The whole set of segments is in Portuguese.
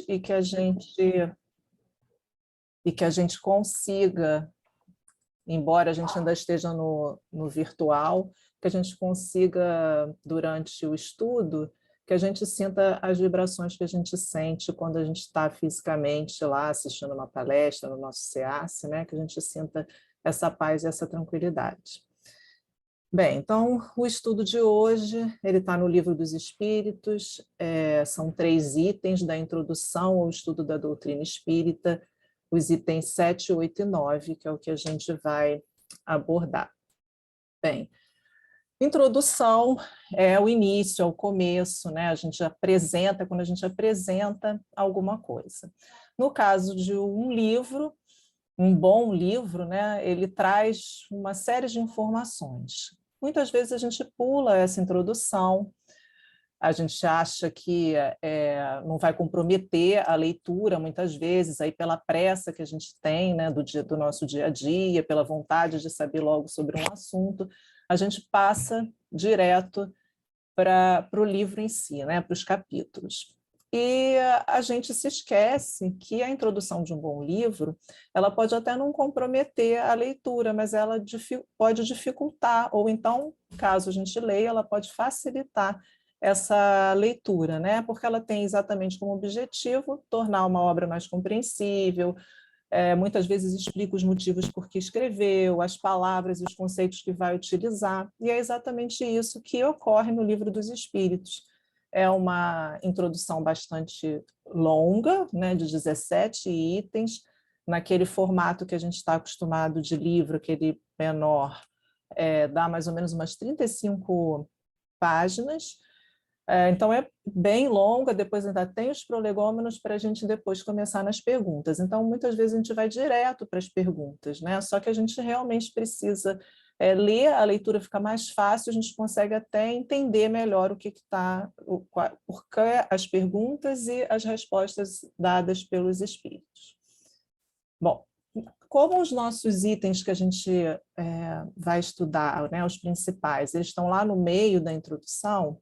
e que a gente consiga, embora a gente ainda esteja no virtual, que a gente consiga, durante o estudo, que a gente sinta as vibrações que a gente sente quando a gente está fisicamente lá assistindo uma palestra no nosso SEASSE, né? Que a gente sinta essa paz e essa tranquilidade. Bem, então, o estudo de hoje, ele está no Livro dos Espíritos, são 3 itens da introdução ao estudo da doutrina espírita, os itens 7, 8 e 9, que é o que a gente vai abordar. Bem, introdução é o início, é o começo, né? A gente apresenta, quando a gente apresenta alguma coisa. No caso de um livro, um bom livro, né? Ele traz uma série de informações. Muitas vezes a gente pula essa introdução, a gente acha que não vai comprometer a leitura, muitas vezes, aí pela pressa que a gente tem, né, do nosso dia a dia, pela vontade de saber logo sobre um assunto, a gente passa direto para o livro em si, né, para os capítulos. E a gente se esquece que a introdução de um bom livro, ela pode até não comprometer a leitura, mas ela pode dificultar, ou então, caso a gente leia, ela pode facilitar essa leitura, né? Porque ela tem exatamente como objetivo tornar uma obra mais compreensível, muitas vezes explica os motivos por que escreveu, as palavras e os conceitos que vai utilizar, e é exatamente isso que ocorre no Livro dos Espíritos. É uma introdução bastante longa, né, de 17 itens, naquele formato que a gente está acostumado de livro, aquele menor, dá mais ou menos umas 35 páginas. Então, é bem longa, depois ainda tem os prolegômenos para a gente depois começar nas perguntas. Então, muitas vezes a gente vai direto para as perguntas, né? Só que a gente realmente precisa ler, a leitura fica mais fácil, a gente consegue até entender melhor o que está, por que as perguntas e as respostas dadas pelos espíritos. Bom, como os nossos itens que a gente vai estudar, né, os principais, eles estão lá no meio da introdução,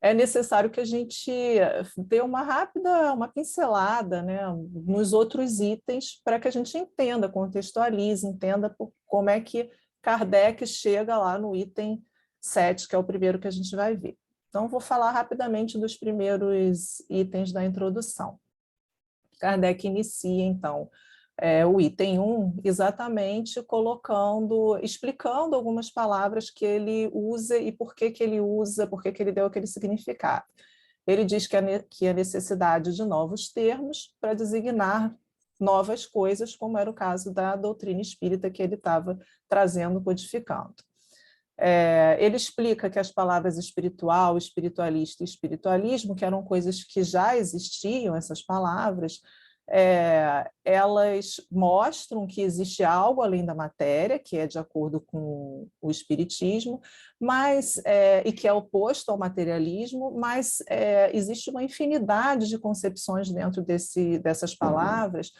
é necessário que a gente dê uma pincelada, né, nos outros itens para que a gente entenda, contextualize, entenda como é que Kardec chega lá no item 7, que é o primeiro que a gente vai ver. Então, vou falar rapidamente dos primeiros itens da introdução. Kardec inicia, então, o item 1, exatamente explicando algumas palavras que ele usa e por que ele usa, por que ele deu aquele significado. Ele diz que a necessidade de novos termos para designar novas coisas, como era o caso da doutrina espírita que ele estava trazendo, codificando. Ele explica que as palavras espiritual, espiritualista e espiritualismo, que eram coisas que já existiam, essas palavras, elas mostram que existe algo além da matéria, que é de acordo com o espiritismo, e que é oposto ao materialismo, mas existe uma infinidade de concepções dentro dessas palavras,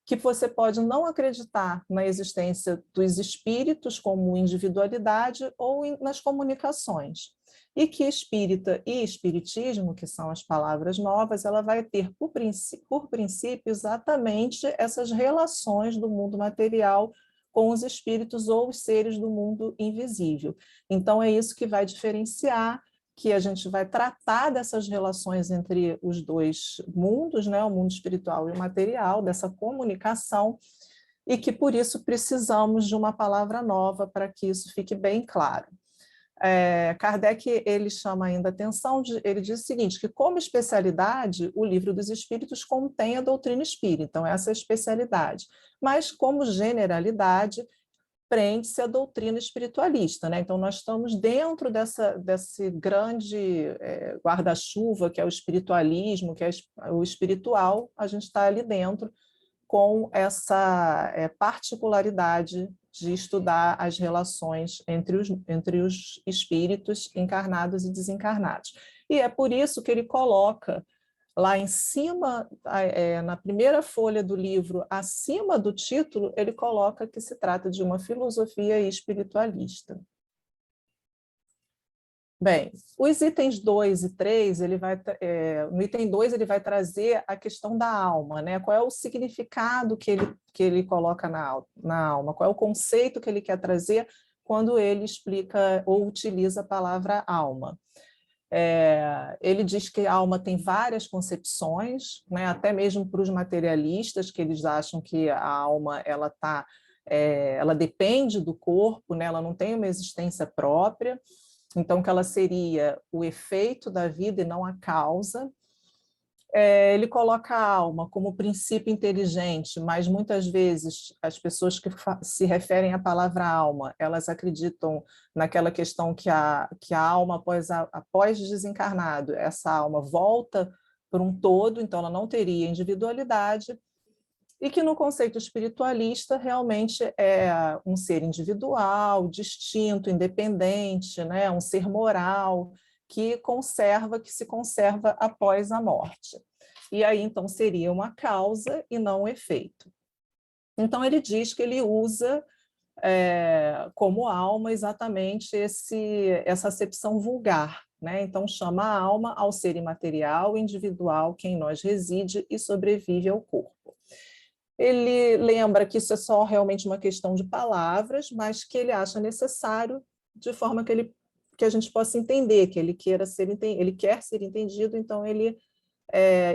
que você pode não acreditar na existência dos espíritos como individualidade ou nas comunicações. E que espírita e espiritismo, que são as palavras novas, ela vai ter por princípio exatamente essas relações do mundo material com os espíritos ou os seres do mundo invisível. Então é isso que vai diferenciar, que a gente vai tratar dessas relações entre os dois mundos, né, o mundo espiritual e o material, dessa comunicação, e que por isso precisamos de uma palavra nova para que isso fique bem claro. Kardec ele chama ainda atenção, ele diz o seguinte, que como especialidade, o Livro dos Espíritos contém a doutrina espírita, então essa é a especialidade, mas como generalidade, prende-se à doutrina espiritualista, né? Então nós estamos dentro desse grande guarda-chuva que é o espiritualismo, que é o espiritual, a gente está ali dentro com essa particularidade de estudar as relações entre os espíritos encarnados e desencarnados. E é por isso que ele coloca lá em cima, na primeira folha do livro, acima do título, ele coloca que se trata de uma filosofia espiritualista. Bem, os itens 2 e 3, no item 2 ele vai trazer a questão da alma, né? Qual é o significado que ele coloca na alma, qual é o conceito que ele quer trazer quando ele explica ou utiliza a palavra alma. Ele diz que a alma tem várias concepções, né? Até mesmo para os materialistas, que eles acham que a alma ela depende do corpo, né? Ela não tem uma existência própria. Então, que ela seria o efeito da vida e não a causa. Ele coloca a alma como princípio inteligente, mas muitas vezes as pessoas que se referem à palavra alma, elas acreditam naquela questão que a alma, após desencarnado, essa alma volta para um todo, então ela não teria individualidade, e que no conceito espiritualista realmente é um ser individual, distinto, independente, né? Um ser moral que se conserva após a morte. E aí, então, seria uma causa e não um efeito. Então, ele diz que ele usa como alma exatamente essa acepção vulgar, né? Então, chama a alma ao ser imaterial, individual, que em nós reside e sobrevive ao corpo. Ele lembra que isso é só realmente uma questão de palavras, mas que ele acha necessário de forma que a gente possa entender, que ele quer ser entendido, então ele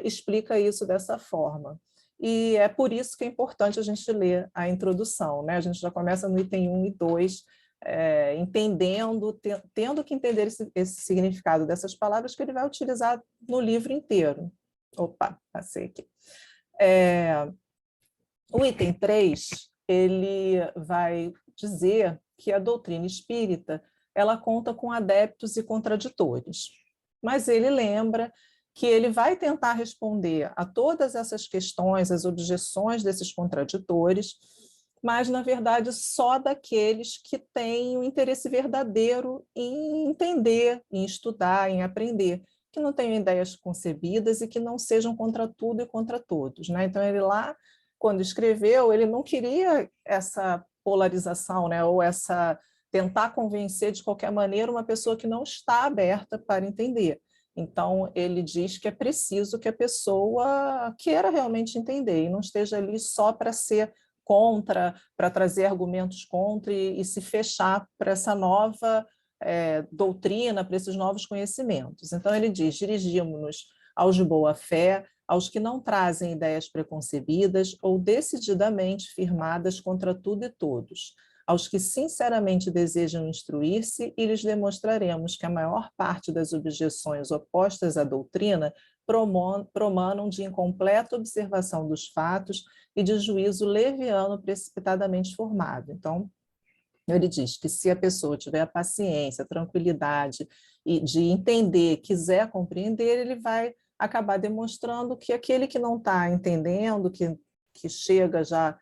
explica isso dessa forma. E é por isso que é importante a gente ler a introdução, né? A gente já começa no item 1 e 2, entendendo, tendo que entender esse significado dessas palavras que ele vai utilizar no livro inteiro. Opa, passei aqui. O item 3, ele vai dizer que a doutrina espírita ela conta com adeptos e contraditores, mas ele lembra que ele vai tentar responder a todas essas questões, as objeções desses contraditores, mas, na verdade, só daqueles que têm o interesse verdadeiro em entender, em estudar, em aprender, que não tenham ideias concebidas e que não sejam contra tudo e contra todos, né? Então, ele lá, quando escreveu, ele não queria essa polarização, né? Ou tentar convencer de qualquer maneira uma pessoa que não está aberta para entender. Então, ele diz que é preciso que a pessoa queira realmente entender e não esteja ali só para ser contra, para trazer argumentos contra e se fechar para essa nova doutrina, para esses novos conhecimentos. Então, ele diz, dirigimos-nos aos de boa fé, aos que não trazem ideias preconcebidas ou decididamente firmadas contra tudo e todos, aos que sinceramente desejam instruir-se, e lhes demonstraremos que a maior parte das objeções opostas à doutrina promanam de incompleta observação dos fatos e de juízo leviano precipitadamente formado. Então, ele diz que se a pessoa tiver a paciência, a tranquilidade e de entender, quiser compreender, ele vai acabar demonstrando que aquele que não está entendendo, que chega já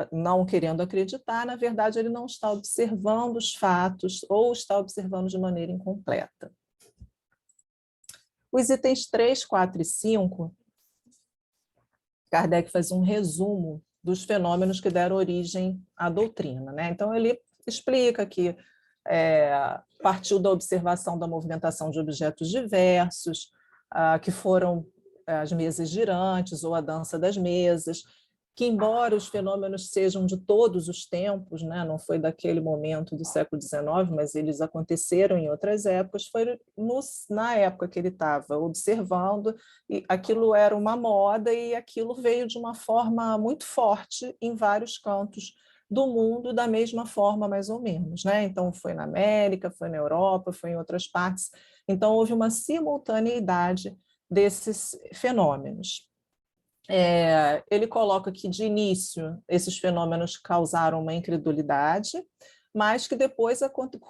não querendo acreditar, na verdade, ele não está observando os fatos ou está observando de maneira incompleta. Os itens 3, 4 e 5, Kardec faz um resumo dos fenômenos que deram origem à doutrina, né? Então, ele explica que partiu da observação da movimentação de objetos diversos, que foram as mesas girantes ou a dança das mesas, que embora os fenômenos sejam de todos os tempos, né, não foi daquele momento do século XIX, mas eles aconteceram em outras épocas, foi na época que ele estava observando, e aquilo era uma moda e aquilo veio de uma forma muito forte em vários cantos do mundo, da mesma forma, mais ou menos, né? Então, foi na América, foi na Europa, foi em outras partes. Então, houve uma simultaneidade desses fenômenos. Ele coloca que, de início, esses fenômenos causaram uma incredulidade, mas que depois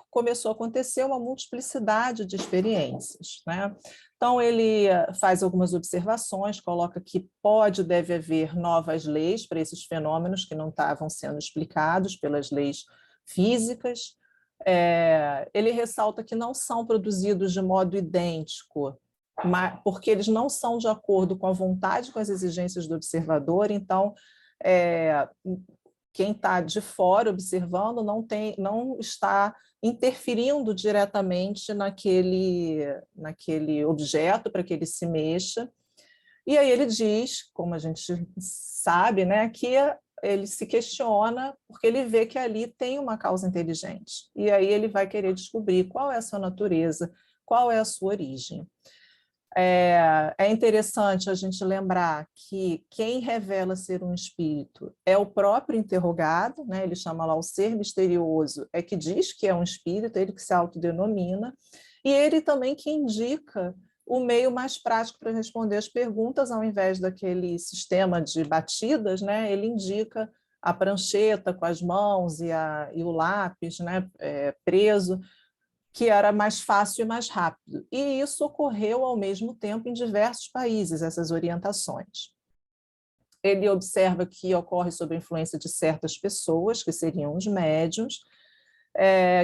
começou a acontecer uma multiplicidade de experiências, né? Então, ele faz algumas observações, coloca que deve haver novas leis para esses fenômenos que não estavam sendo explicados pelas leis físicas. Ele ressalta que não são produzidos de modo idêntico, porque eles não são de acordo com a vontade, com as exigências do observador, então quem está de fora observando não está interferindo diretamente naquele objeto para que ele se mexa. E aí ele diz, como a gente sabe, né, que ele se questiona porque ele vê que ali tem uma causa inteligente. E aí ele vai querer descobrir qual é a sua natureza, qual é a sua origem. É interessante a gente lembrar que quem revela ser um espírito é o próprio interrogado, né? Ele chama lá o ser misterioso, é que diz que é um espírito, ele que se autodenomina, e ele também que indica o meio mais prático para responder as perguntas, ao invés daquele sistema de batidas, né? Ele indica a prancheta com as mãos e o lápis, né? Preso, que era mais fácil e mais rápido. E isso ocorreu ao mesmo tempo em diversos países, essas orientações. Ele observa que ocorre sob a influência de certas pessoas, que seriam os médiuns,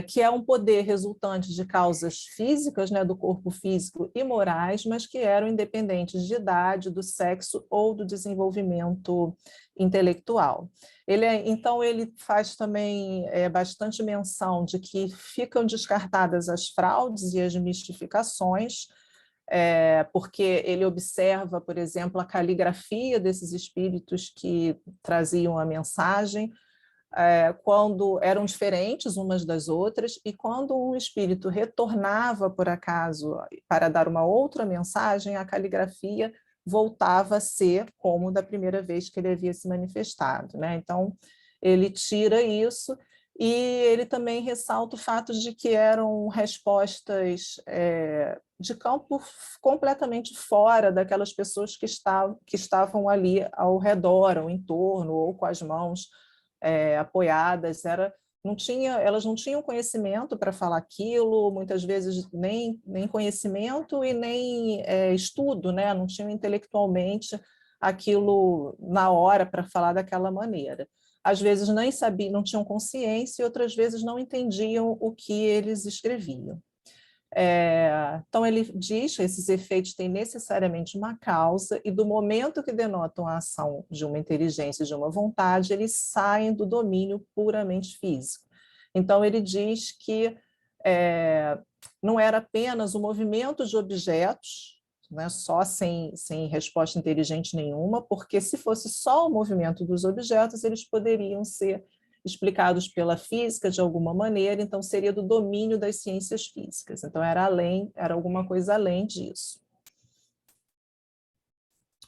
que é um poder resultante de causas físicas, né, do corpo físico e morais, mas que eram independentes de idade, do sexo ou do desenvolvimento intelectual. Então, ele faz também bastante menção de que ficam descartadas as fraudes e as mistificações, porque ele observa, por exemplo, a caligrafia desses espíritos que traziam a mensagem, quando eram diferentes umas das outras, e quando um espírito retornava, por acaso, para dar uma outra mensagem, a caligrafia voltava a ser como da primeira vez que ele havia se manifestado, né? Então, ele tira isso, e ele também ressalta o fato de que eram respostas de campo completamente fora daquelas pessoas que estavam ali ao redor, ao entorno, ou com as mãos apoiadas, elas não tinham conhecimento para falar aquilo, muitas vezes nem conhecimento e nem estudo, né? Não tinham intelectualmente aquilo na hora para falar daquela maneira. Às vezes nem sabiam, não tinham consciência, e outras vezes não entendiam o que eles escreviam. Então, ele diz que esses efeitos têm necessariamente uma causa, e do momento que denotam a ação de uma inteligência, de uma vontade, eles saem do domínio puramente físico. Então, ele diz que não era apenas o movimento de objetos, né, só sem resposta inteligente nenhuma, porque se fosse só o movimento dos objetos, eles poderiam ser explicados pela física de alguma maneira, então seria do domínio das ciências físicas. Então era alguma coisa além disso.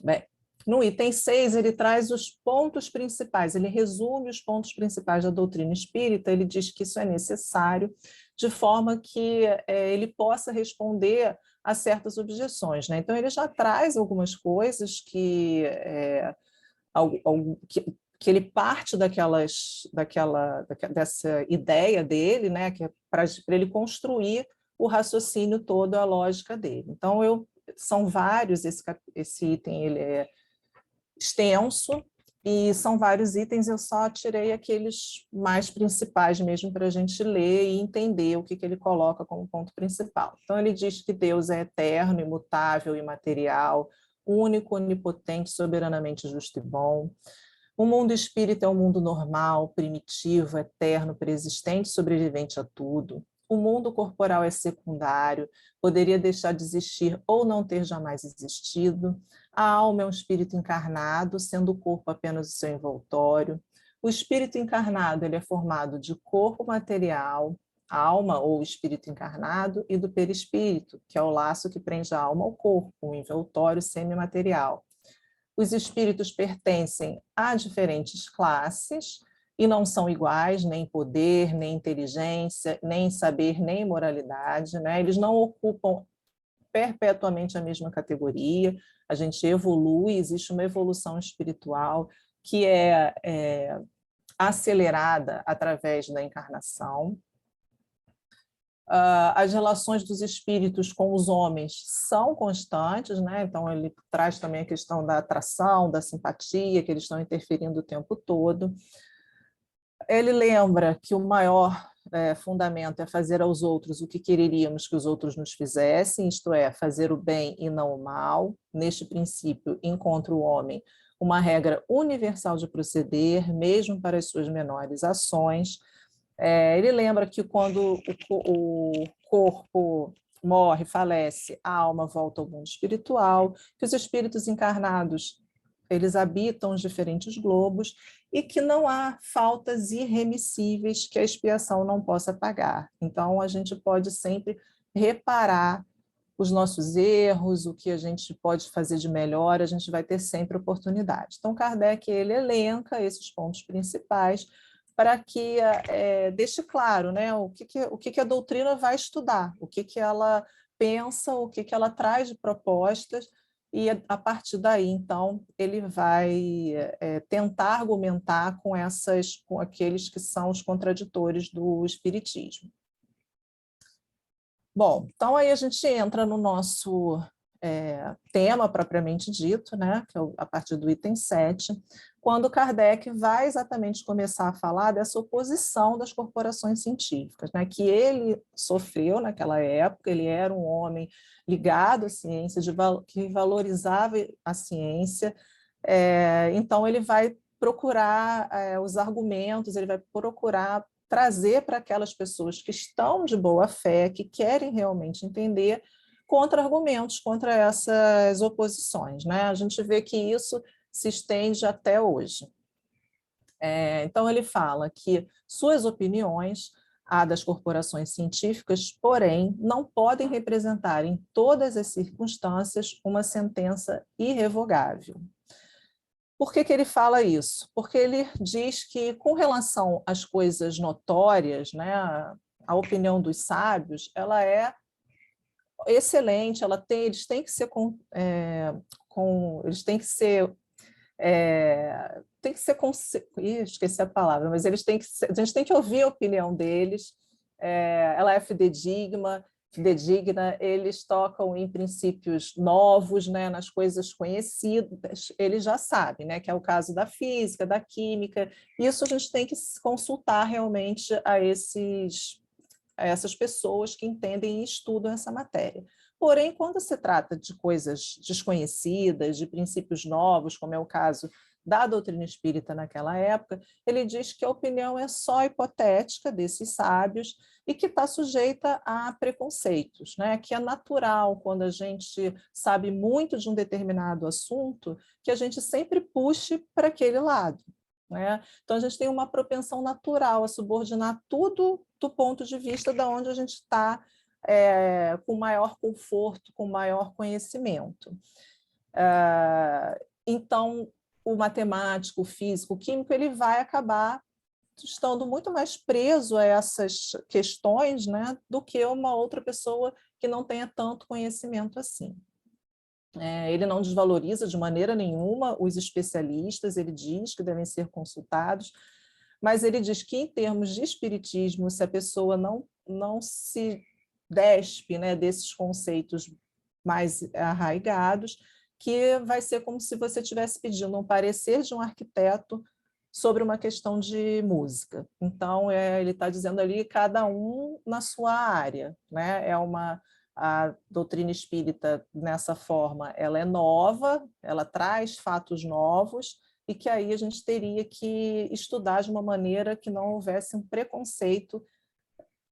Bem, no item 6, ele traz os pontos principais, ele resume os pontos principais da doutrina espírita, ele diz que isso é necessário, de forma que ele possa responder a certas objeções, né? Então ele já traz algumas coisas que ele parte dessa ideia dele, né, que é para ele construir o raciocínio todo, a lógica dele. Então, são vários, esse item ele é extenso, e são vários itens, eu só tirei aqueles mais principais mesmo para a gente ler e entender o que ele coloca como ponto principal. Então, ele diz que Deus é eterno, imutável, imaterial, único, onipotente, soberanamente justo e bom. O mundo espírita é um mundo normal, primitivo, eterno, preexistente, sobrevivente a tudo. O mundo corporal é secundário, poderia deixar de existir ou não ter jamais existido. A alma é um espírito encarnado, sendo o corpo apenas o seu envoltório. O espírito encarnado ele é formado de corpo material, alma ou espírito encarnado, e do perispírito, que é o laço que prende a alma ao corpo, o envoltório semimaterial. Os espíritos pertencem a diferentes classes e não são iguais, nem em poder, nem em inteligência, nem em saber, nem em moralidade, né? Eles não ocupam perpetuamente a mesma categoria, a gente evolui, existe uma evolução espiritual que é acelerada através da encarnação. As relações dos espíritos com os homens são constantes, né? Então ele traz também a questão da atração, da simpatia, que eles estão interferindo o tempo todo. Ele lembra que o maior fundamento é fazer aos outros o que quereríamos que os outros nos fizessem, isto é, fazer o bem e não o mal. Neste princípio, encontra o homem uma regra universal de proceder, mesmo para as suas menores ações. Ele lembra que quando o corpo morre, falece, a alma volta ao mundo espiritual, que os espíritos encarnados eles habitam os diferentes globos e que não há faltas irremissíveis que a expiação não possa pagar. Então, a gente pode sempre reparar os nossos erros, o que a gente pode fazer de melhor, a gente vai ter sempre oportunidade. Então, Kardec ele elenca esses pontos principais para que deixe claro, né, o que a doutrina vai estudar, o que ela pensa, o que ela traz de propostas, e a partir daí, então, ele vai tentar argumentar com aqueles que são os contraditores do espiritismo. Bom, então aí a gente entra no nosso tema propriamente dito, né, que é a partir do item 7, quando Kardec vai exatamente começar a falar dessa oposição das corporações científicas, né, que ele sofreu naquela época. Ele era um homem ligado à ciência, que valorizava a ciência, então ele vai procurar os argumentos, ele vai procurar trazer para aquelas pessoas que estão de boa fé, que querem realmente entender, contra-argumentos contra essas oposições, né? A gente vê que isso se estende até hoje. Então, ele fala que suas opiniões, a das corporações científicas, porém, não podem representar em todas as circunstâncias uma sentença irrevogável. Por que ele fala isso? Porque ele diz que, com relação às coisas notórias, né, a opinião dos sábios, ela é excelente, eles têm que ser eles têm que ser esqueci a palavra, mas eles têm que ser, a gente tem que ouvir a opinião deles. Ela é fidedigna, eles tocam em princípios novos, né, nas coisas conhecidas, eles já sabem, né, que é o caso da física, da química. Isso a gente tem que consultar realmente a essas pessoas que entendem e estudam essa matéria. Porém, quando se trata de coisas desconhecidas, de princípios novos, como é o caso da doutrina espírita naquela época, ele diz que a opinião é só hipotética desses sábios e que está sujeita a preconceitos, né? Que é natural, quando a gente sabe muito de um determinado assunto, que a gente sempre puxe para aquele lado, né? Então, a gente tem uma propensão natural a subordinar tudo do ponto de vista de onde a gente está com maior conforto, com maior conhecimento. Então, o matemático, o físico, o químico, ele vai acabar estando muito mais preso a essas questões, né, do que uma outra pessoa que não tenha tanto conhecimento assim. Ele não desvaloriza de maneira nenhuma os especialistas, ele diz que devem ser consultados, mas ele diz que, em termos de espiritismo, se a pessoa não se despe, né, desses conceitos mais arraigados, que vai ser como se você estivesse pedindo um parecer de um arquiteto sobre uma questão de música. Então, ele está dizendo ali, cada um na sua área, né? A doutrina espírita, nessa forma, ela é nova, ela traz fatos novos, e que aí a gente teria que estudar de uma maneira que não houvesse um preconceito,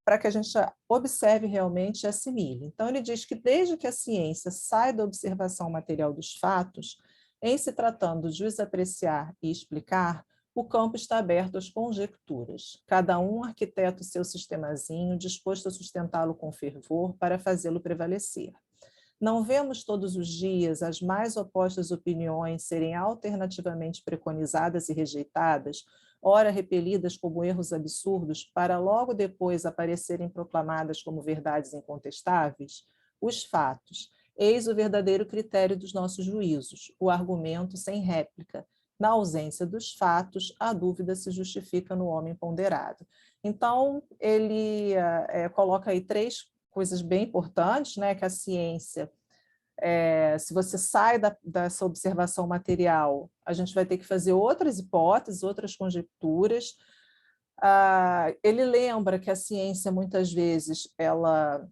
para que a gente observe realmente e assimile. Então, ele diz que desde que a ciência sai da observação material dos fatos, em se tratando de os apreciar e explicar, o campo está aberto às conjecturas. Cada um arquiteta o seu sistemazinho, disposto a sustentá-lo com fervor para fazê-lo prevalecer. Não vemos todos os dias as mais opostas opiniões serem alternativamente preconizadas e rejeitadas, ora repelidas como erros absurdos, para logo depois aparecerem proclamadas como verdades incontestáveis? Os fatos. Eis o verdadeiro critério dos nossos juízos, o argumento sem réplica. Na ausência dos fatos, a dúvida se justifica no homem ponderado. Então, ele coloca aí 3 coisas bem importantes, né? Que a ciência, se você sai dessa observação material, a gente vai ter que fazer outras hipóteses, outras conjecturas. Ele lembra que a ciência, muitas vezes, ela,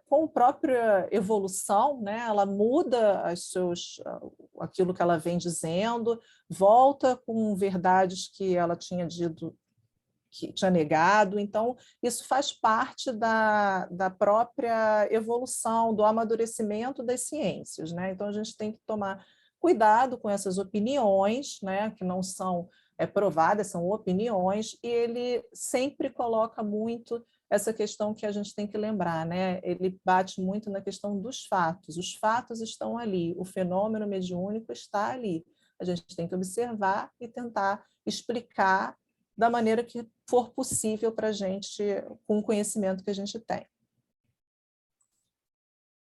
com a própria evolução, né, ela muda aquilo que ela vem dizendo, volta com verdades que ela tinha dito, que tinha negado. Então, isso faz parte da própria evolução, do amadurecimento das ciências, né? Então, a gente tem que tomar cuidado com essas opiniões, né, que não são provadas, são opiniões, e ele sempre coloca muito essa questão que a gente tem que lembrar, né? Ele bate muito na questão dos fatos. Os fatos estão ali, o fenômeno mediúnico está ali. A gente tem que observar e tentar explicar da maneira que for possível para a gente, com o conhecimento que a gente tem.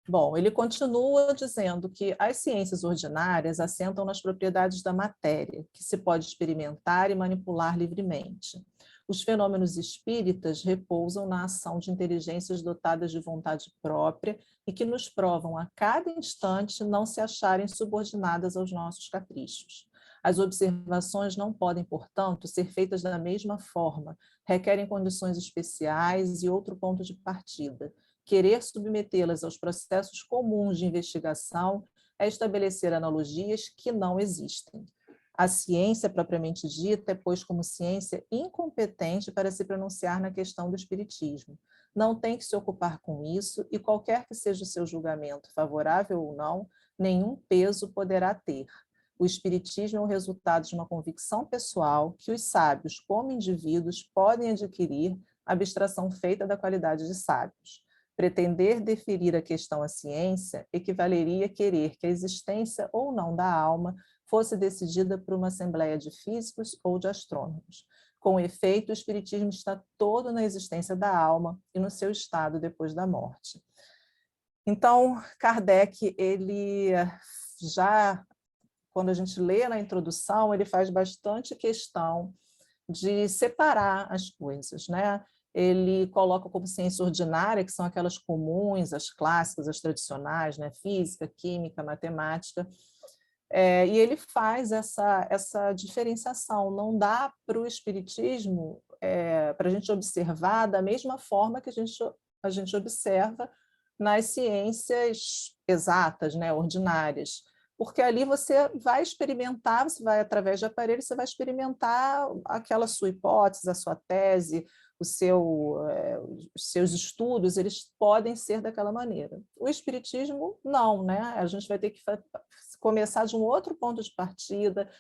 Bom, ele continua dizendo que as ciências ordinárias assentam nas propriedades da matéria, que se pode experimentar e manipular livremente. Os fenômenos espíritas repousam na ação de inteligências dotadas de vontade própria e que nos provam a cada instante não se acharem subordinadas aos nossos caprichos. As observações não podem, portanto, ser feitas da mesma forma, requerem condições especiais e outro ponto de partida. Querer submetê-las aos processos comuns de investigação é estabelecer analogias que não existem. A ciência propriamente dita é, pois, como ciência incompetente para se pronunciar na questão do espiritismo. Não tem que se ocupar com isso e qualquer que seja o seu julgamento, favorável ou não, nenhum peso poderá ter. O espiritismo é o resultado de uma convicção pessoal que os sábios, como indivíduos, podem adquirir, abstração feita da qualidade de sábios. Pretender deferir a questão à ciência equivaleria a querer que a existência ou não da alma fosse decidida por uma assembleia de físicos ou de astrônomos. Com efeito, o espiritismo está todo na existência da alma e no seu estado depois da morte. Então, Kardec, ele já, quando a gente lê na introdução, ele faz bastante questão de separar as coisas, né? Ele coloca como ciência ordinária, que são aquelas comuns, as clássicas, as tradicionais, né? Física, química, matemática, e ele faz essa diferenciação. Não dá para o espiritismo, para a gente observar da mesma forma que a gente observa nas ciências exatas, né? Ordinárias, porque ali você vai experimentar, você vai, através de aparelhos, você vai experimentar aquela sua hipótese, a sua tese, os seus estudos, eles podem ser daquela maneira. O espiritismo, não, né? A gente vai ter que começar de um outro ponto de partida,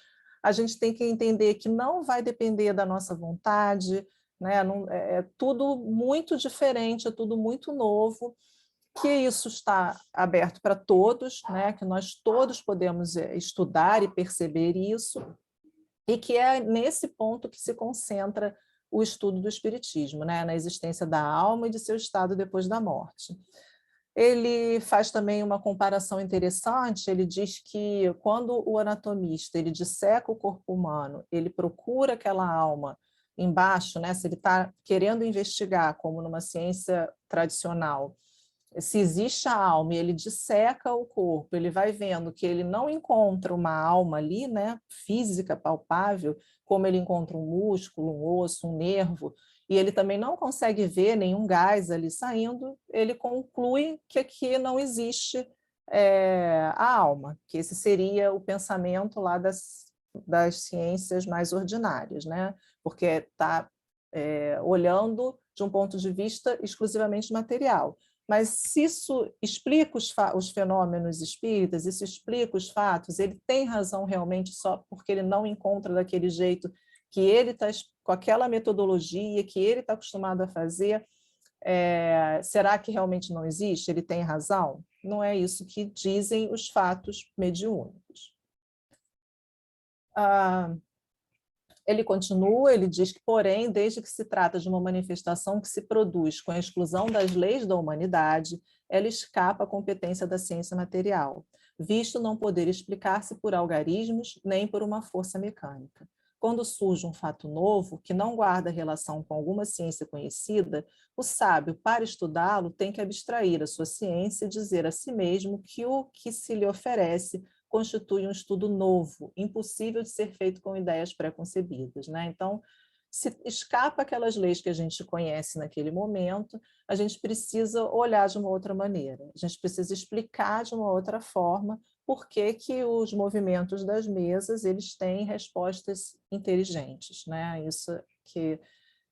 a gente tem que entender que não vai depender da nossa vontade, né? Não, é tudo muito diferente, é tudo muito novo, que isso está aberto para todos, né? Que nós todos podemos estudar e perceber isso, e que é nesse ponto que se concentra o estudo do espiritismo, né? Na existência da alma e de seu estado depois da morte. Ele faz também uma comparação interessante, ele diz que quando o anatomista ele disseca o corpo humano, ele procura aquela alma embaixo, né? Se ele está querendo investigar, como numa ciência tradicional, se existe a alma e ele disseca o corpo, ele vai vendo que ele não encontra uma alma ali, né, física, palpável, como ele encontra um músculo, um osso, um nervo, e ele também não consegue ver nenhum gás ali saindo, ele conclui que aqui não existe a alma, que esse seria o pensamento lá das ciências mais ordinárias, né? Porque está olhando de um ponto de vista exclusivamente material. Mas se isso explica os fenômenos espíritas, isso explica os fatos, ele tem razão realmente só porque ele não encontra daquele jeito que ele está, com aquela metodologia que ele está acostumado a fazer, será que realmente não existe? Ele tem razão? Não é isso que dizem os fatos mediúnicos. Ele continua, ele diz que, porém, desde que se trata de uma manifestação que se produz com a exclusão das leis da humanidade, ela escapa à competência da ciência material, visto não poder explicar-se por algarismos nem por uma força mecânica. Quando surge um fato novo, que não guarda relação com alguma ciência conhecida, o sábio, para estudá-lo, tem que abstrair a sua ciência e dizer a si mesmo que o que se lhe oferece constitui um estudo novo, impossível de ser feito com ideias pré-concebidas, né? Então, se escapa aquelas leis que a gente conhece naquele momento, a gente precisa olhar de uma outra maneira, a gente precisa explicar de uma outra forma por que que os movimentos das mesas eles têm respostas inteligentes, né? Isso que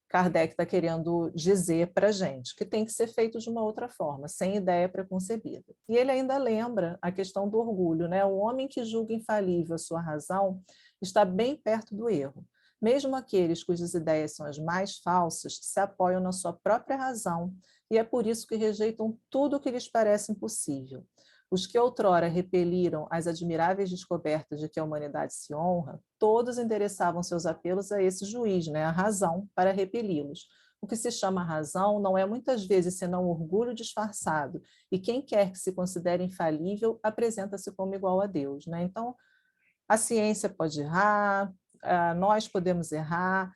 Kardec está querendo dizer para a gente, que tem que ser feito de uma outra forma, sem ideia preconcebida. E ele ainda lembra a questão do orgulho, né? O homem que julga infalível a sua razão está bem perto do erro. Mesmo aqueles cujas ideias são as mais falsas se apoiam na sua própria razão, e é por isso que rejeitam tudo o que lhes parece impossível. Os que outrora repeliram as admiráveis descobertas de que a humanidade se honra, todos endereçavam seus apelos a esse juiz, né, a razão, para repeli-los. O que se chama razão não é muitas vezes senão orgulho disfarçado, e quem quer que se considere infalível apresenta-se como igual a Deus, né? Então, a ciência pode errar, nós podemos errar,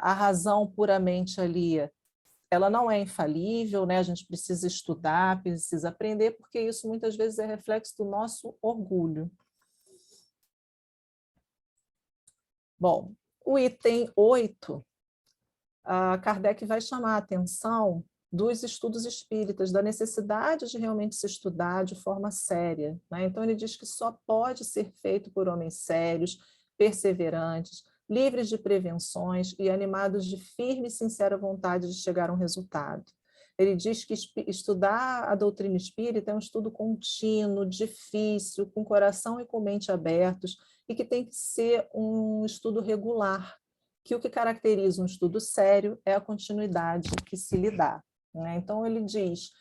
a razão puramente ali ela não é infalível, né? A gente precisa estudar, precisa aprender, porque isso muitas vezes é reflexo do nosso orgulho. Bom, o item 8, Kardec vai chamar a atenção dos estudos espíritas, da necessidade de realmente se estudar de forma séria, né? Então, ele diz que só pode ser feito por homens sérios, perseverantes, livres de prevenções e animados de firme e sincera vontade de chegar a um resultado. Ele diz que estudar a doutrina espírita é um estudo contínuo, difícil, com coração e com mente abertos, e que tem que ser um estudo regular, que o que caracteriza um estudo sério é a continuidade que se lhe dá, né? Então, ele diz,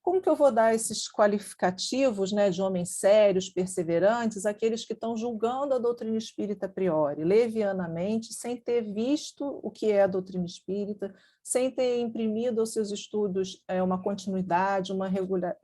como que eu vou dar esses qualificativos, né, de homens sérios, perseverantes, àqueles que estão julgando a doutrina espírita a priori, levianamente, sem ter visto o que é a doutrina espírita, sem ter imprimido aos seus estudos uma continuidade, uma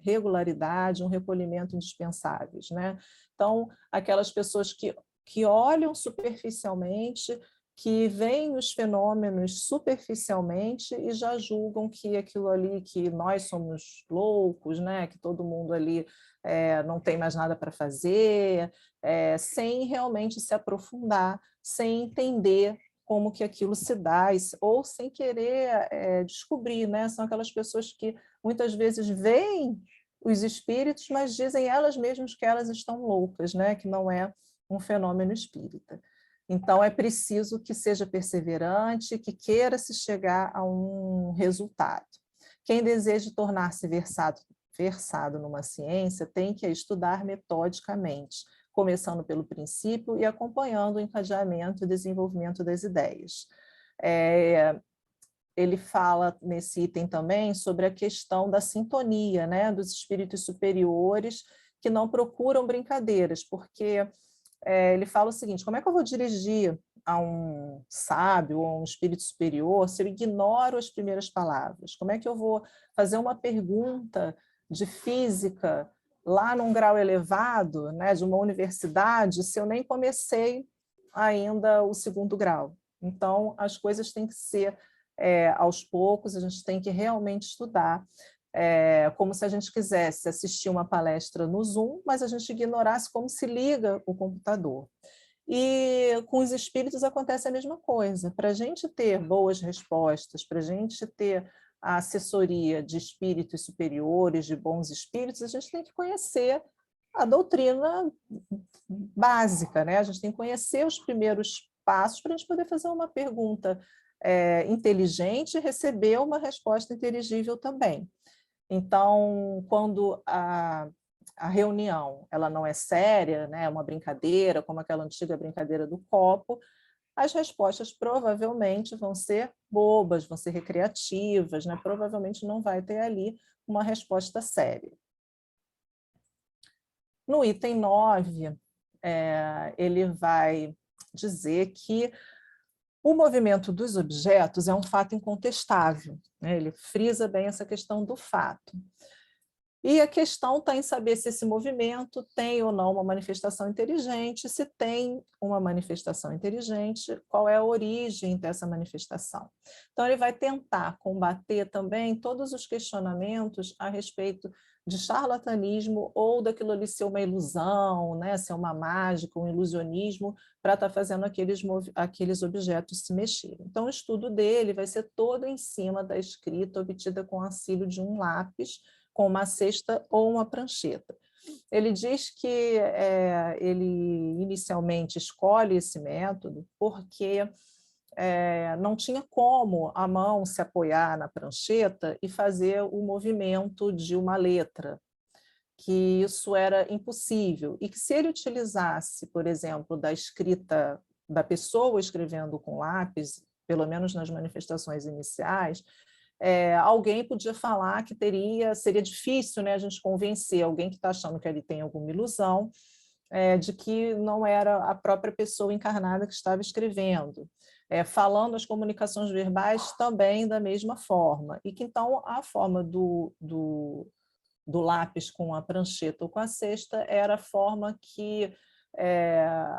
regularidade, um recolhimento indispensáveis, né? Então, aquelas pessoas que olham superficialmente, que veem os fenômenos superficialmente e já julgam que aquilo ali, que nós somos loucos, né? Que todo mundo ali não tem mais nada para fazer, sem realmente se aprofundar, sem entender como que aquilo se dá, ou sem querer descobrir, né? São aquelas pessoas que muitas vezes veem os espíritos, mas dizem elas mesmas que elas estão loucas, né? Que não é um fenômeno espírita. Então, é preciso que seja perseverante, que queira se chegar a um resultado. Quem deseja tornar-se versado numa ciência tem que a estudar metodicamente, começando pelo princípio e acompanhando o encadeamento e desenvolvimento das ideias. Ele fala nesse item também sobre a questão da sintonia, né, dos espíritos superiores que não procuram brincadeiras, porque ele fala o seguinte, como é que eu vou dirigir a um sábio ou a um espírito superior se eu ignoro as primeiras palavras? Como é que eu vou fazer uma pergunta de física lá num grau elevado, né, de uma universidade, se eu nem comecei ainda o segundo grau? Então, as coisas têm que ser aos poucos, a gente tem que realmente estudar, como se a gente quisesse assistir uma palestra no Zoom, mas a gente ignorasse como se liga o computador. E com os espíritos acontece a mesma coisa. Para a gente ter boas respostas, para a gente ter a assessoria de espíritos superiores, de bons espíritos, a gente tem que conhecer a doutrina básica, né? A gente tem que conhecer os primeiros passos para a gente poder fazer uma pergunta inteligente e receber uma resposta inteligível também. Então, quando a reunião ela não é séria, né, é uma brincadeira, como aquela antiga brincadeira do copo, as respostas provavelmente vão ser bobas, vão ser recreativas, né? Provavelmente não vai ter ali uma resposta séria. No item 9, ele vai dizer que o movimento dos objetos é um fato incontestável, né? Ele frisa bem essa questão do fato. E a questão está em saber se esse movimento tem ou não uma manifestação inteligente, se tem uma manifestação inteligente, qual é a origem dessa manifestação. Então, ele vai tentar combater também todos os questionamentos a respeito de charlatanismo ou daquilo ali ser uma ilusão, né? Ser uma mágica, um ilusionismo, para estar fazendo aqueles objetos se mexerem. Então, o estudo dele vai ser todo em cima da escrita obtida com auxílio de um lápis, com uma cesta ou uma prancheta. Ele diz que ele inicialmente escolhe esse método porque não tinha como a mão se apoiar na prancheta e fazer o movimento de uma letra, que isso era impossível, e que se ele utilizasse, por exemplo, da escrita da pessoa escrevendo com lápis, pelo menos nas manifestações iniciais, alguém podia falar que seria difícil, né, a gente convencer alguém que está achando que ele tem alguma ilusão, de que não era a própria pessoa encarnada que estava escrevendo. Falando as comunicações verbais também da mesma forma, e que então a forma do lápis com a prancheta ou com a cesta era a forma que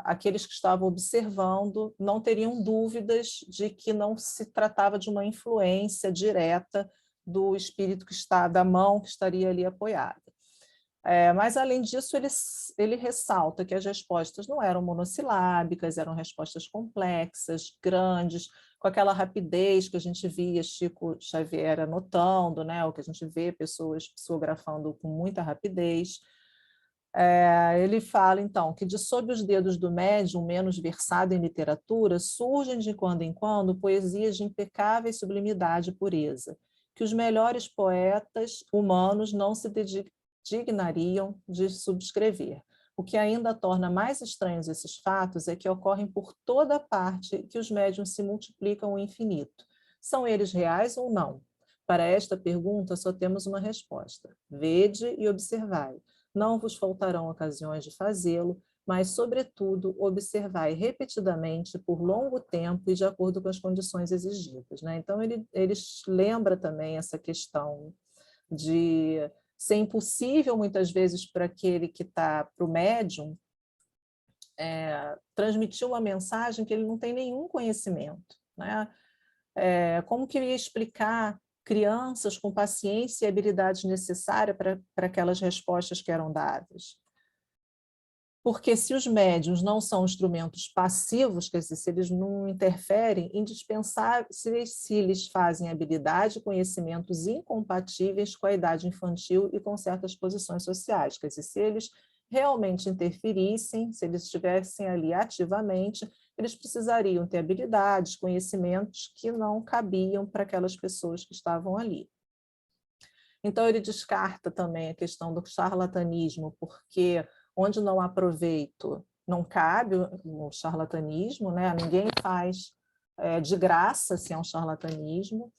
aqueles que estavam observando não teriam dúvidas de que não se tratava de uma influência direta do espírito que está, da mão que estaria ali apoiada. Mas, além disso, ele ressalta que as respostas não eram monossilábicas, eram respostas complexas, grandes, com aquela rapidez que a gente via Chico Xavier anotando, né? O que a gente vê pessoas psicografando com muita rapidez. Ele fala, então, que de sob os dedos do médium menos versado em literatura surgem de quando em quando poesias de impecável sublimidade e pureza, que os melhores poetas humanos não se dignariam de subscrever. O que ainda torna mais estranhos esses fatos é que ocorrem por toda parte que os médiuns se multiplicam ao infinito. São eles reais ou não? Para esta pergunta só temos uma resposta. Vede e observai. Não vos faltarão ocasiões de fazê-lo, mas, sobretudo, observai repetidamente, por longo tempo e de acordo com as condições exigidas. Né? Então, ele lembra também essa questão de ser impossível, muitas vezes, para aquele que está, para o médium, transmitir uma mensagem que ele não tem nenhum conhecimento. Né? Como que ia explicar crianças com paciência e habilidades necessárias para aquelas respostas que eram dadas? Porque se os médiuns não são instrumentos passivos, quer dizer, se eles não interferem, indispensáveis se lhes fazem habilidade e conhecimentos incompatíveis com a idade infantil e com certas posições sociais. Quer dizer, se eles realmente interferissem, se eles estivessem ali ativamente, eles precisariam ter habilidades, conhecimentos que não cabiam para aquelas pessoas que estavam ali. Então, ele descarta também a questão do charlatanismo, porque onde não há proveito, não cabe o charlatanismo, né? Ninguém faz de graça se é um charlatanismo.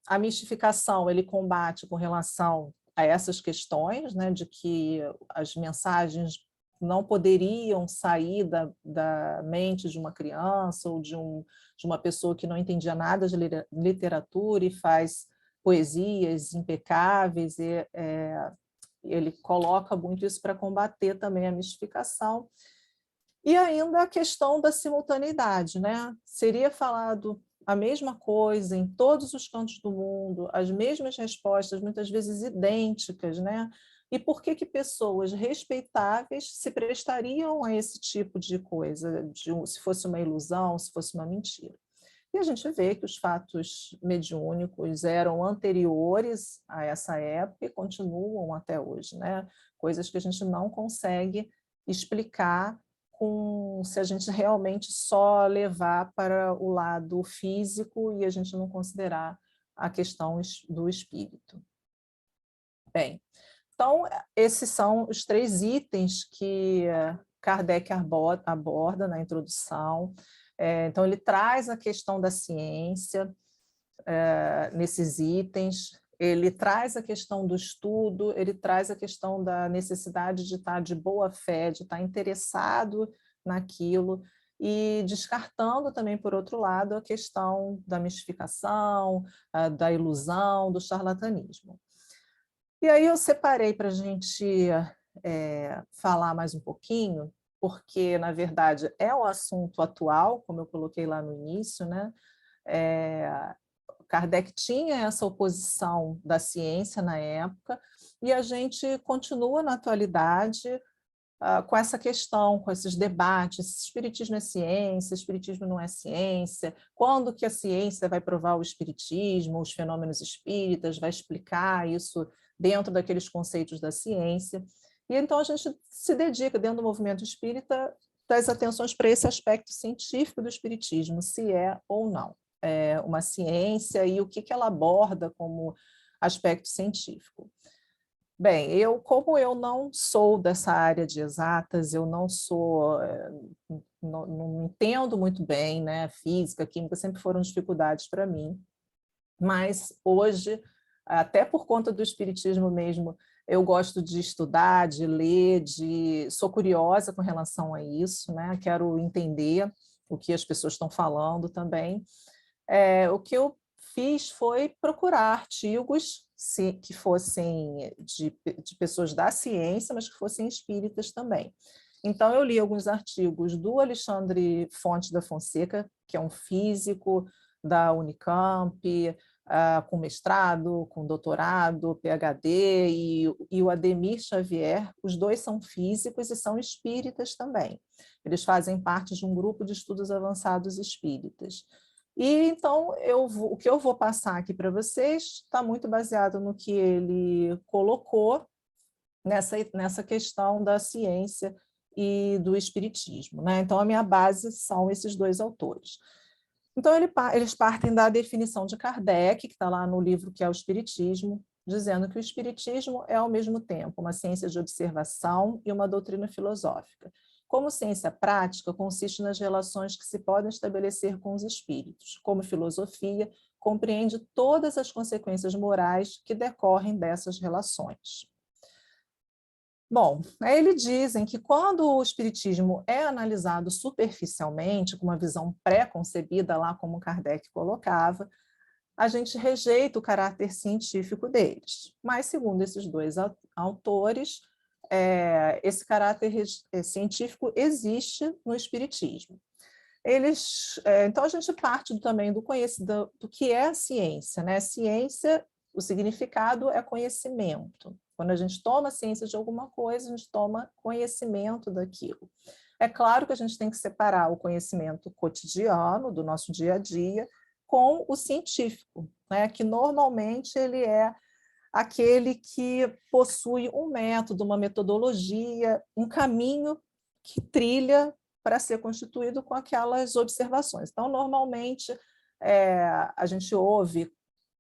A mistificação ele combate com relação a essas questões, né? De que as mensagens não poderiam sair da mente de uma criança ou de uma pessoa que não entendia nada de literatura e faz poesias impecáveis, ele coloca muito isso para combater também a mistificação. E ainda a questão da simultaneidade, né? Seria falado a mesma coisa em todos os cantos do mundo, as mesmas respostas, muitas vezes idênticas, né? E por que pessoas respeitáveis se prestariam a esse tipo de coisa, se fosse uma ilusão, se fosse uma mentira? E a gente vê que os fatos mediúnicos eram anteriores a essa época e continuam até hoje, né? Coisas que a gente não consegue explicar se a gente realmente só levar para o lado físico e a gente não considerar a questão do espírito. Bem, então, esses são os 3 itens que Kardec aborda na introdução. Então, ele traz a questão da ciência nesses itens, ele traz a questão do estudo, ele traz a questão da necessidade de estar de boa fé, de estar interessado naquilo, e descartando também, por outro lado, a questão da mistificação, da ilusão, do charlatanismo. E aí eu separei para a gente falar mais um pouquinho, porque, na verdade, é um assunto atual, como eu coloquei lá no início, né? Kardec tinha essa oposição da ciência na época, e a gente continua na atualidade com essa questão, com esses debates, espiritismo é ciência, espiritismo não é ciência, quando que a ciência vai provar o espiritismo, os fenômenos espíritas, vai explicar isso dentro daqueles conceitos da ciência. E então a gente se dedica, dentro do movimento espírita, das atenções para esse aspecto científico do espiritismo, se é ou não uma ciência e o que ela aborda como aspecto científico. Bem, como eu não sou dessa área de exatas, eu não sou, não entendo muito bem, né? Física, química sempre foram dificuldades para mim, mas hoje, até por conta do espiritismo mesmo, eu gosto de estudar, de ler, sou curiosa com relação a isso, né? Quero entender o que as pessoas estão falando também. O que eu fiz foi procurar artigos que fossem de pessoas da ciência, mas que fossem espíritas também. Então, eu li alguns artigos do Alexandre Fontes da Fonseca, que é um físico da Unicamp, com mestrado, com doutorado, PhD, e o Ademir Xavier. Os dois são físicos e são espíritas também. Eles fazem parte de um grupo de estudos avançados espíritas. E então, o que eu vou passar aqui para vocês está muito baseado no que ele colocou nessa questão da ciência e do espiritismo, né? Então, a minha base são esses dois autores. Então, eles partem da definição de Kardec, que está lá no livro que é o Espiritismo, dizendo que o espiritismo é, ao mesmo tempo, uma ciência de observação e uma doutrina filosófica. Como ciência prática, consiste nas relações que se podem estabelecer com os espíritos. Como filosofia, compreende todas as consequências morais que decorrem dessas relações. Bom, eles dizem que quando o espiritismo é analisado superficialmente, com uma visão pré-concebida, lá como Kardec colocava, a gente rejeita o caráter científico deles. Mas, segundo esses dois autores, esse caráter científico existe no espiritismo. Então, a gente parte também do que é a ciência, né? Ciência, o significado é conhecimento. Quando a gente toma ciência de alguma coisa, a gente toma conhecimento daquilo. É claro que a gente tem que separar o conhecimento cotidiano, do nosso dia a dia, com o científico, né? Que normalmente ele é aquele que possui um método, uma metodologia, um caminho que trilha para ser constituído com aquelas observações. Então, normalmente, a gente ouve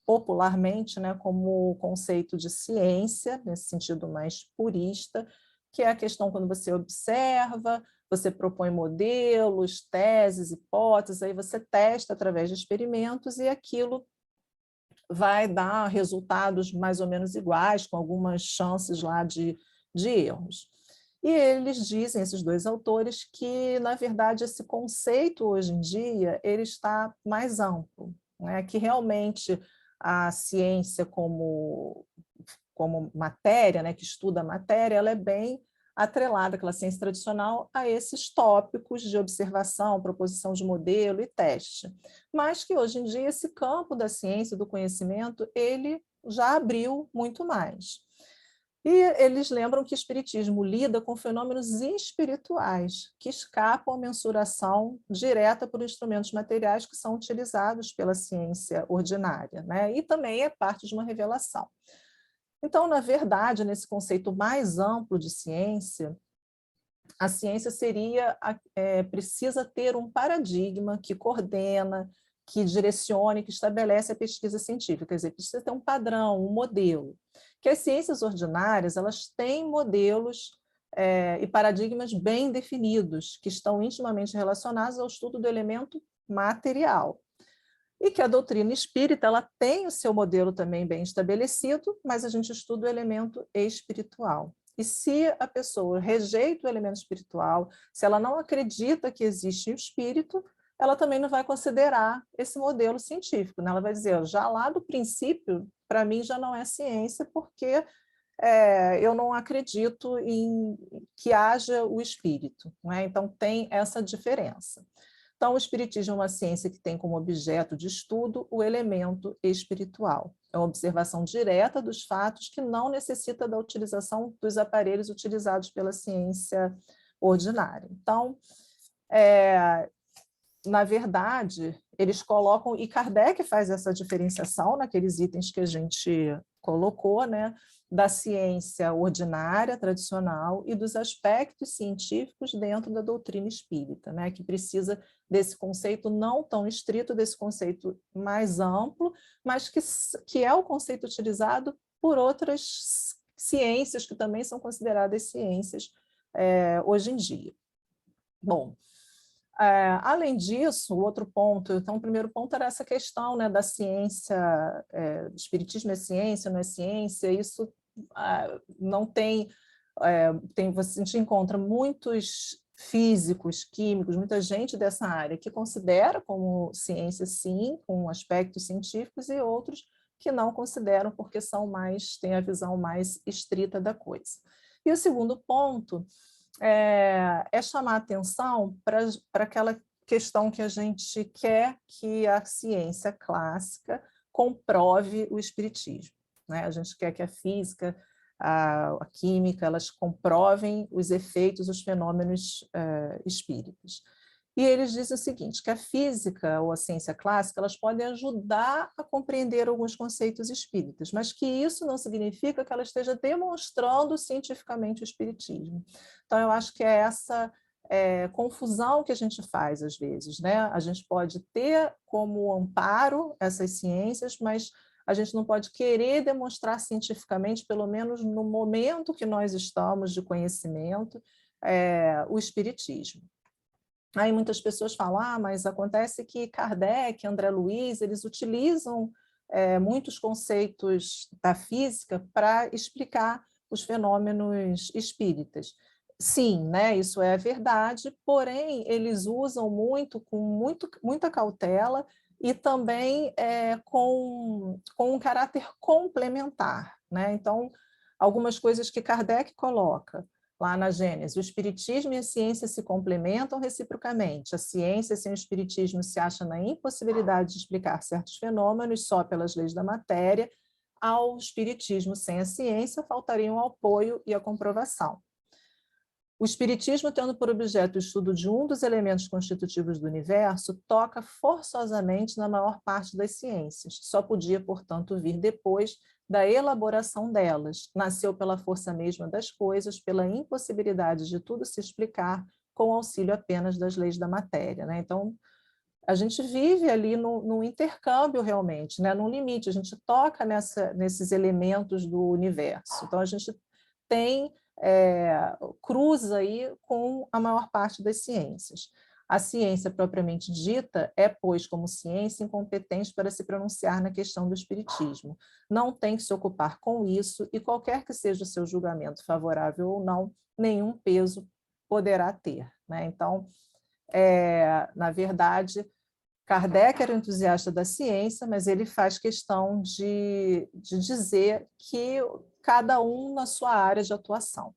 popularmente, né, como conceito de ciência, nesse sentido mais purista, que é a questão quando você observa, você propõe modelos, teses, hipóteses, aí você testa através de experimentos e aquilo vai dar resultados mais ou menos iguais, com algumas chances lá de erros. E eles dizem, esses dois autores, que, na verdade, esse conceito, hoje em dia, ele está mais amplo, né? Que realmente a ciência como matéria, né? Que estuda a matéria, ela é bem atrelada, aquela ciência tradicional, a esses tópicos de observação, proposição de modelo e teste. Mas que, hoje em dia, esse campo da ciência, do conhecimento, ele já abriu muito mais. E eles lembram que o espiritismo lida com fenômenos espirituais, que escapam à mensuração direta por instrumentos materiais que são utilizados pela ciência ordinária, né? E também é parte de uma revelação. Então, na verdade, nesse conceito mais amplo de ciência, a ciência precisa ter um paradigma que coordena, que direcione, que estabelece a pesquisa científica. Quer dizer, precisa ter um padrão, um modelo. Que as ciências ordinárias, elas têm modelos e paradigmas bem definidos, que estão intimamente relacionados ao estudo do elemento material. E que a doutrina espírita, ela tem o seu modelo também bem estabelecido, mas a gente estuda o elemento espiritual. E se a pessoa rejeita o elemento espiritual, se ela não acredita que existe o espírito, ela também não vai considerar esse modelo científico, né? Ela vai dizer, já lá do princípio, para mim já não é ciência, porque eu não acredito em que haja o espírito, né? Então tem essa diferença. Então, o espiritismo é uma ciência que tem como objeto de estudo o elemento espiritual. É uma observação direta dos fatos que não necessita da utilização dos aparelhos utilizados pela ciência ordinária. Então, na verdade, eles colocam, e Kardec faz essa diferenciação naqueles itens que a gente colocou, né, da ciência ordinária, tradicional, e dos aspectos científicos dentro da doutrina espírita, né, que precisa desse conceito não tão estrito, desse conceito mais amplo, mas que é o conceito utilizado por outras ciências que também são consideradas ciências hoje em dia. Bom, além disso, o outro ponto, então o primeiro ponto era essa questão, né, da ciência, do espiritismo é ciência, não é ciência, isso não tem, a gente encontra muitos físicos, químicos, muita gente dessa área que considera como ciência sim, com aspectos científicos, e outros que não consideram porque têm a visão mais estrita da coisa. E o segundo ponto é chamar atenção para aquela questão que a gente quer que a ciência clássica comprove o espiritismo, né? A gente quer que a física, a química, elas comprovem os efeitos, os fenômenos espíritas. E eles dizem o seguinte, que a física ou a ciência clássica, elas podem ajudar a compreender alguns conceitos espíritas, mas que isso não significa que ela esteja demonstrando cientificamente o espiritismo. Então, eu acho que é essa confusão que a gente faz às vezes, né? A gente pode ter como amparo essas ciências, mas a gente não pode querer demonstrar cientificamente, pelo menos no momento que nós estamos de conhecimento, o espiritismo. Aí muitas pessoas falam, mas acontece que Kardec, André Luiz, eles utilizam muitos conceitos da física para explicar os fenômenos espíritas. Sim, né, isso é verdade, porém eles usam com muita cautela e também com um caráter complementar, né? Então, algumas coisas que Kardec coloca lá na Gênese, o espiritismo e a ciência se complementam reciprocamente. A ciência sem o espiritismo se acha na impossibilidade de explicar certos fenômenos só pelas leis da matéria. Ao espiritismo sem a ciência faltariam o apoio e a comprovação. O espiritismo, tendo por objeto o estudo de um dos elementos constitutivos do universo, toca forçosamente na maior parte das ciências. Só podia, portanto, vir depois da elaboração delas. Nasceu pela força mesma das coisas, pela impossibilidade de tudo se explicar com auxílio apenas das leis da matéria, né? Então, a gente vive ali no intercâmbio realmente, né? No limite, a gente toca nesses elementos do universo. Então, a gente cruza aí com a maior parte das ciências. A ciência propriamente dita é, pois, como ciência, incompetente para se pronunciar na questão do espiritismo. Não tem que se ocupar com isso e qualquer que seja o seu julgamento, favorável ou não, nenhum peso poderá ter, né? Então, na verdade, Kardec era entusiasta da ciência, mas ele faz questão de dizer que cada um na sua área de atuação.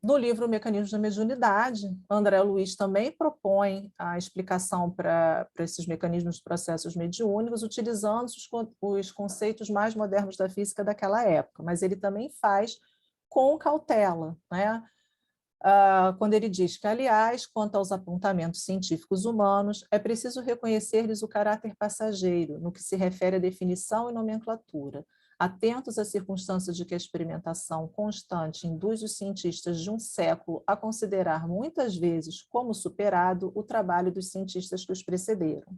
No livro Mecanismos da Mediunidade, André Luiz também propõe a explicação para esses mecanismos de processos mediúnicos, utilizando os conceitos mais modernos da física daquela época, mas ele também faz com cautela, né? Quando ele diz que, aliás, quanto aos apontamentos científicos humanos, é preciso reconhecer-lhes o caráter passageiro, no que se refere à definição e nomenclatura, atentos às circunstâncias de que a experimentação constante induz os cientistas de um século a considerar muitas vezes como superado o trabalho dos cientistas que os precederam.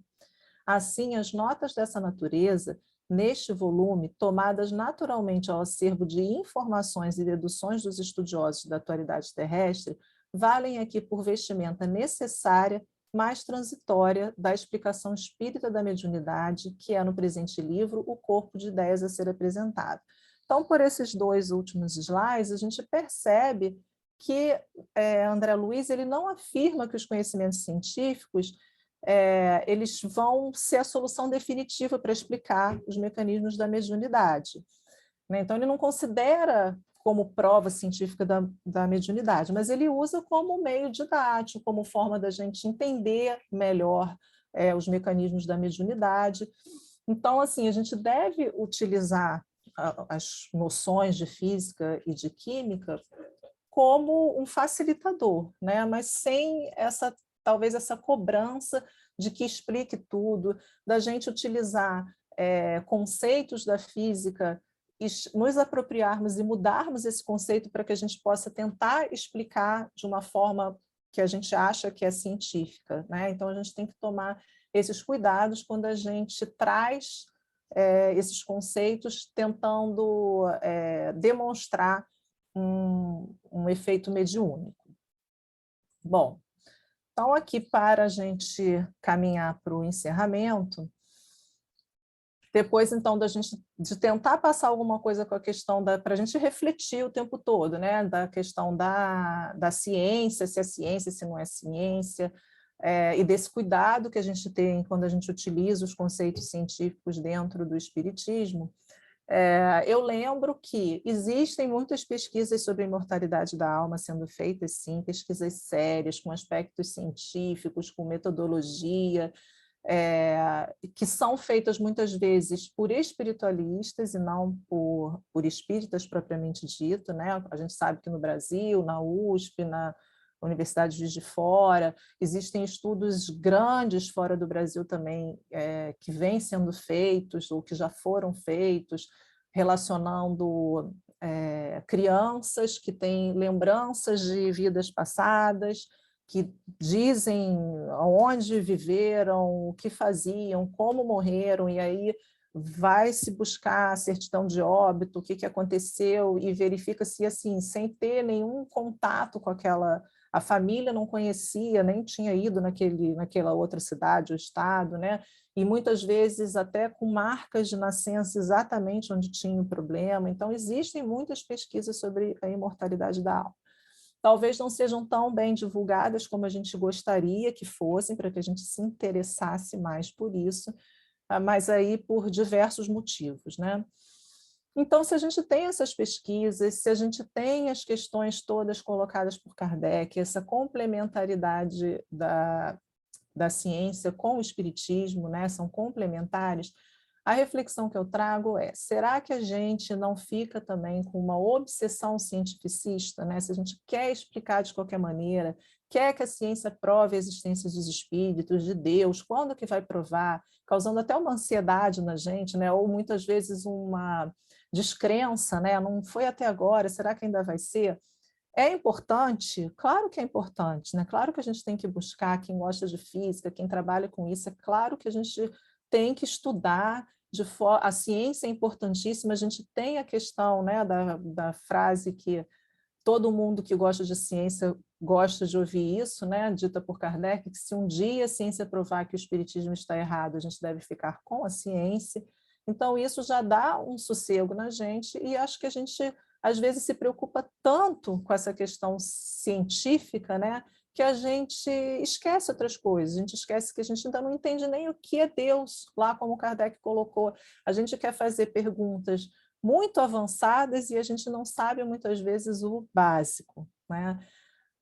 Assim, as notas dessa natureza, neste volume, tomadas naturalmente ao acervo de informações e deduções dos estudiosos da atualidade terrestre, valem aqui por vestimenta necessária, mais transitória, da explicação espírita da mediunidade, que é, no presente livro, o corpo de ideias a ser apresentado. Então, por esses dois últimos slides, a gente percebe que André Luiz ele não afirma que os conhecimentos científicos eles vão ser a solução definitiva para explicar os mecanismos da mediunidade, né? Então, ele não considera como prova científica da mediunidade, mas ele usa como meio didático, como forma da gente entender melhor os mecanismos da mediunidade. Então, assim, a gente deve utilizar as noções de física e de química como um facilitador, né? Mas sem talvez essa cobrança de que explique tudo, da gente utilizar conceitos da física, nos apropriarmos e mudarmos esse conceito para que a gente possa tentar explicar de uma forma que a gente acha que é científica, né? Então, a gente tem que tomar esses cuidados quando a gente traz esses conceitos tentando demonstrar um efeito mediúnico. Bom, então aqui para a gente caminhar para o encerramento, depois então de tentar passar alguma coisa com a questão para a gente refletir o tempo todo, né, da questão da ciência, se é ciência, se não é ciência, e desse cuidado que a gente tem quando a gente utiliza os conceitos científicos dentro do espiritismo. Eu lembro que existem muitas pesquisas sobre a imortalidade da alma sendo feitas, sim, pesquisas sérias, com aspectos científicos, com metodologia, que são feitas muitas vezes por espiritualistas e não por espíritas propriamente dito, né? A gente sabe que no Brasil, na USP, na Universidade de Juiz de Fora, existem estudos grandes fora do Brasil também que vêm sendo feitos ou que já foram feitos, relacionando crianças que têm lembranças de vidas passadas, que dizem onde viveram, o que faziam, como morreram, e aí vai se buscar a certidão de óbito, o que aconteceu, e verifica-se assim, sem ter nenhum contato com a família não conhecia, nem tinha ido naquela outra cidade ou estado, né? E muitas vezes até com marcas de nascença exatamente onde tinha o problema. Então, existem muitas pesquisas sobre a imortalidade da alma. Talvez não sejam tão bem divulgadas como a gente gostaria que fossem, para que a gente se interessasse mais por isso, mas aí por diversos motivos, né? Então, se a gente tem essas pesquisas, se a gente tem as questões todas colocadas por Kardec, essa complementaridade da ciência com o espiritismo, né, são complementares, a reflexão que eu trago será que a gente não fica também com uma obsessão cientificista, né? Se a gente quer explicar de qualquer maneira, quer que a ciência prove a existência dos espíritos, de Deus, quando que vai provar, causando até uma ansiedade na gente, né? Ou muitas vezes uma descrença, né? Não foi até agora, será que ainda vai ser? É importante? Claro que é importante, né? Claro que a gente tem que buscar, quem gosta de física, quem trabalha com isso, é claro que a gente tem que estudar, a ciência é importantíssima, a gente tem a questão, né, da frase que todo mundo que gosta de ciência gosta de ouvir isso, né, dita por Kardec, que se um dia a ciência provar que o espiritismo está errado, a gente deve ficar com a ciência. Então, isso já dá um sossego na gente, e acho que a gente, às vezes, se preocupa tanto com essa questão científica, né, que a gente esquece outras coisas, a gente esquece que a gente ainda não entende nem o que é Deus, lá como Kardec colocou. A gente quer fazer perguntas muito avançadas e a gente não sabe, muitas vezes, o básico, né?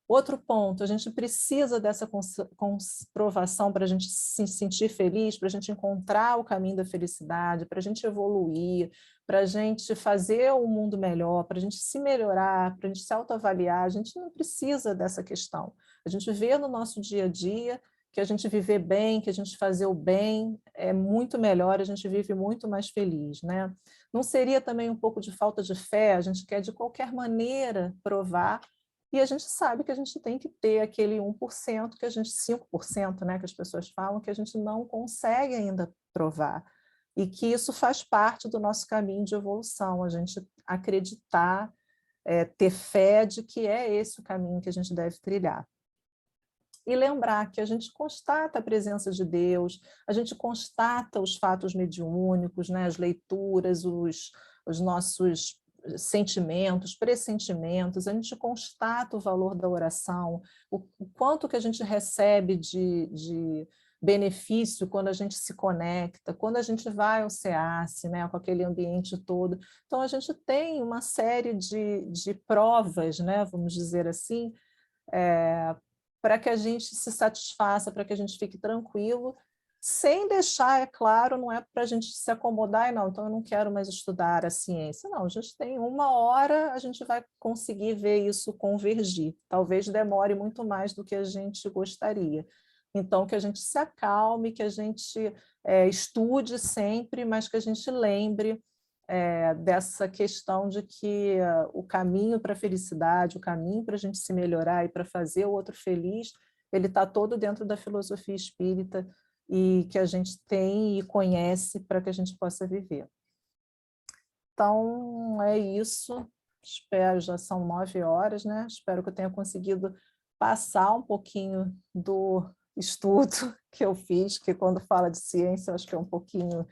Outro ponto, a gente precisa dessa comprovação para a gente se sentir feliz, para a gente encontrar o caminho da felicidade, para a gente evoluir, para a gente fazer um mundo melhor, para a gente se melhorar, para a gente se autoavaliar. A gente não precisa dessa questão. A gente vê no nosso dia a dia que a gente viver bem, que a gente fazer o bem é muito melhor, a gente vive muito mais feliz, né? Não seria também um pouco de falta de fé? A gente quer de qualquer maneira provar. E a gente sabe que a gente tem que ter aquele 1%, 5%, né, que as pessoas falam, que a gente não consegue ainda provar. E que isso faz parte do nosso caminho de evolução, a gente acreditar, ter fé de que é esse o caminho que a gente deve trilhar. E lembrar que a gente constata a presença de Deus, a gente constata os fatos mediúnicos, né, as leituras, os nossos sentimentos, pressentimentos, a gente constata o valor da oração, o quanto que a gente recebe benefício quando a gente se conecta, quando a gente vai ao SEACE, né, com aquele ambiente todo. Então, a gente tem uma série de provas, né, vamos dizer assim, para que a gente se satisfaça, para que a gente fique tranquilo, sem deixar, é claro, não é para a gente se acomodar e não, então eu não quero mais estudar a ciência. Não, a gente tem 1 hora, a gente vai conseguir ver isso convergir. Talvez demore muito mais do que a gente gostaria. Então, que a gente se acalme, que a gente estude sempre, mas que a gente lembre dessa questão de que o caminho para a felicidade, o caminho para a gente se melhorar e para fazer o outro feliz, ele está todo dentro da filosofia espírita e que a gente tem e conhece para que a gente possa viver. Então, é isso. Espero, já são 9 horas, né? Espero que eu tenha conseguido passar um pouquinho do estudo que eu fiz, que quando fala de ciência, eu acho que é um pouquinho